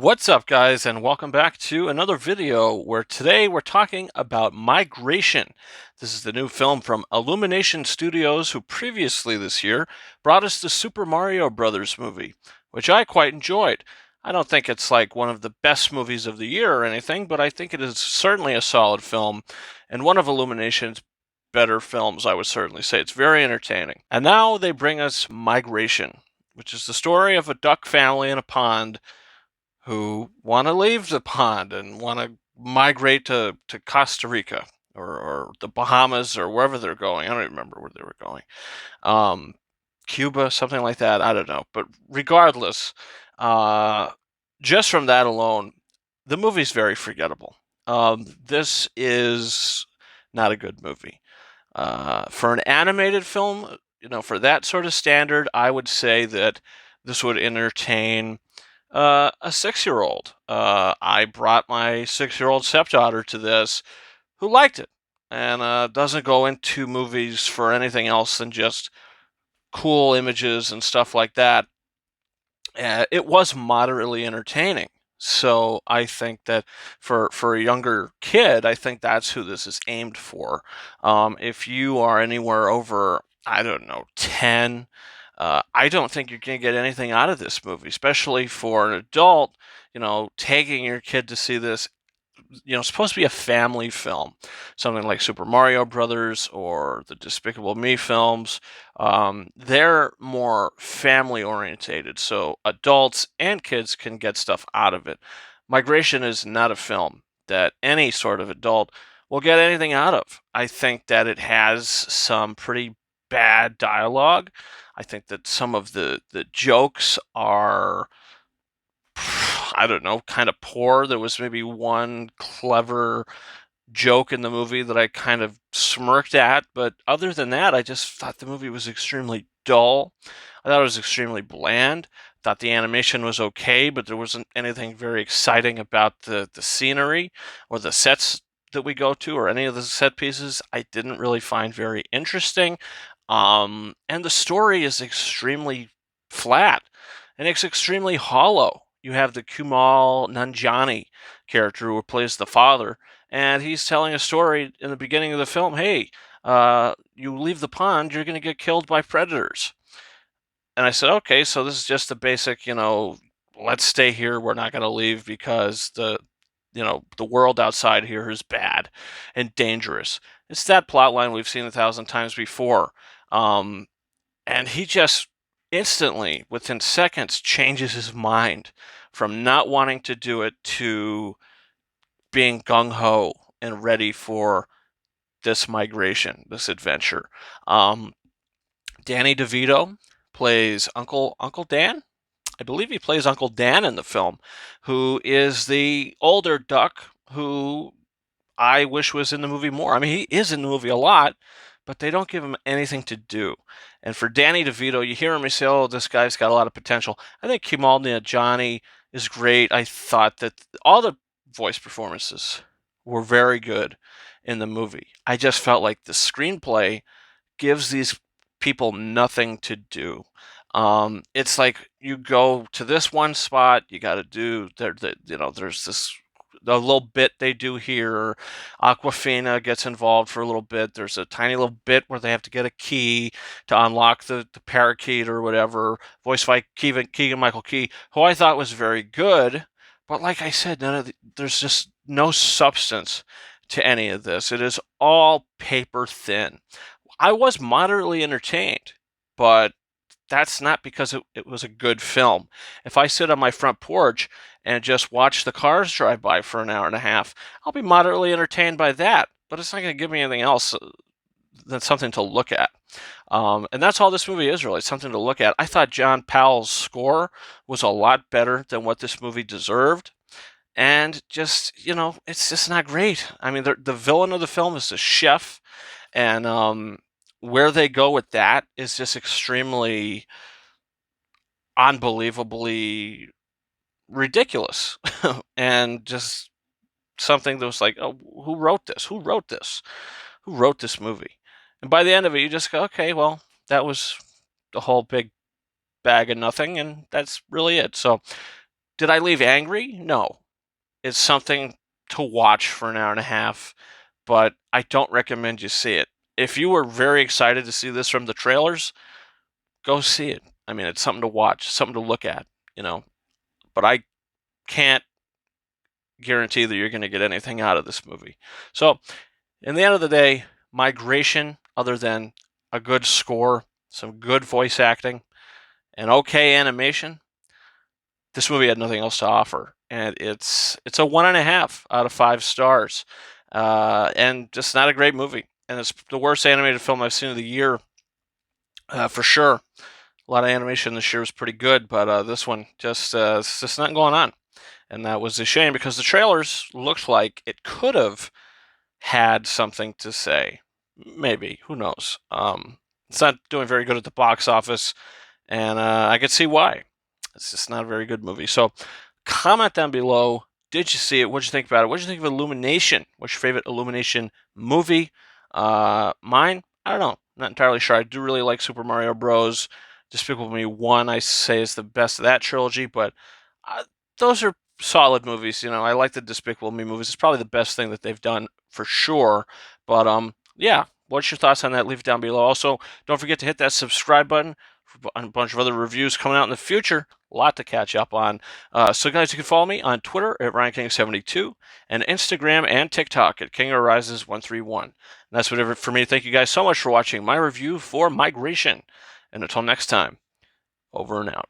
What's up, guys, and welcome back to another video where today we're talking about Migration. This is the new film from Illumination Studios, who previously this year brought us the Super Mario Brothers movie, which I quite enjoyed. I don't think it's like one of the best movies of the year or anything, but I think it is certainly a solid film and one of Illumination's better films, I would certainly say. It's very entertaining. And now they bring us Migration, which is the story of a duck family in a pond who want to leave the pond and want to migrate to Costa Rica or the Bahamas or wherever they're going. I don't even remember where they were going. Um, Cuba, something like that. I don't know. But regardless, uh, just from that alone, the movie's very forgettable. This is not a good movie. For an animated film, for that sort of standard, I would say that this would entertain a 6-year-old. I brought my 6-year-old stepdaughter to this, who liked it, and doesn't go into movies for anything else than just cool images and stuff like that. It was moderately entertaining. So I think that for a younger kid, I think that's who this is aimed for. If you are anywhere over, I don't know, 10, I don't think you're going to get anything out of this movie, especially for an adult. Taking your kid to see this, it's supposed to be a family film, something like Super Mario Brothers or the Despicable Me films. They're more family orientated, so adults and kids can get stuff out of it. Migration is not a film that any sort of adult will get anything out of. I think that it has some pretty bad dialogue. I think that some of the jokes are, I don't know, kind of poor. There was maybe one clever joke in the movie that I kind of smirked at, but other than that, I just thought the movie was extremely dull. I thought it was extremely bland. Thought the animation was okay, but there wasn't anything very exciting about the scenery or the sets that we go to or any of the set pieces. I didn't really find very interesting. And the story is extremely flat and it's extremely hollow. You have the Kumail Nanjiani character who plays the father, and he's telling a story in the beginning of the film. Hey, you leave the pond, you're going to get killed by predators. And I said, okay, so this is just the basic, let's stay here. We're not going to leave because the world outside here is bad and dangerous. It's that plot line we've seen 1,000 times before. And he just instantly, within seconds, changes his mind from not wanting to do it to being gung ho and ready for this migration, this adventure. Um, Danny DeVito plays Uncle Dan. I believe he plays Uncle Dan in the film, who is the older duck who I wish was in the movie more. I mean, he is in the movie a lot, but they don't give him anything to do. And for Danny DeVito, you hear him, you say, "Oh, this guy's got a lot of potential." I think Kumail Nanjiani is great. I thought that all the voice performances were very good in the movie. I just felt like the screenplay gives these people nothing to do. It's like you go to this one spot, you got to do there's this a little bit they do here. Aquafina gets involved for a little bit. There's a tiny little bit where they have to get a key to unlock the parakeet or whatever. Voiced by Keegan Michael Key, who I thought was very good. But like I said, there's just no substance to any of this. It is all paper thin. I was moderately entertained, but that's not because it was a good film. If I sit on my front porch and just watch the cars drive by for an hour and a half, I'll be moderately entertained by that. But it's not going to give me anything else than something to look at. And that's all this movie is really, something to look at. I thought John Powell's score was a lot better than what this movie deserved. And just, it's just not great. I mean, the villain of the film is the chef, and where they go with that is just extremely unbelievably ridiculous and just something that was like, oh, who wrote this? Who wrote this? Who wrote this movie? And by the end of it, you just go, okay, well, that was the whole big bag of nothing, and that's really it. So Did I leave angry? No. It's something to watch for an hour and a half, but I don't recommend you see it. If you were very excited to see this from the trailers, go see it. I mean, it's something to watch, something to look at, you know. But I can't guarantee that you're going to get anything out of this movie. So, in the end of the day, Migration, other than a good score, some good voice acting, and okay animation, this movie had nothing else to offer, and it's a 1.5 out of 5 stars, and just not a great movie. And it's the worst animated film I've seen of the year, for sure. A lot of animation this year was pretty good, but this one it's just not going on, and that was a shame because the trailers looked like it could have had something to say. Maybe, who knows? It's not doing very good at the box office, and I could see why. It's just not a very good movie. So, comment down below. Did you see it? What'd you think about it? What'd you think of Illumination? What's your favorite Illumination movie? Mine? I don't know. Not entirely sure. I do really like Super Mario Bros. Despicable Me 1, I say, is the best of that trilogy, but uh, those are solid movies. You know, I like the Despicable Me movies. It's probably the best thing that they've done for sure. But yeah. What's your thoughts on that? Leave it down below. Also, don't forget to hit that subscribe button for a bunch of other reviews coming out in the future. A lot to catch up on. So, guys, you can follow me on Twitter at RyanKing72 and Instagram and TikTok at KingArises131. And that's whatever for me. Thank you guys so much for watching my review for Migration. And until next time, over and out.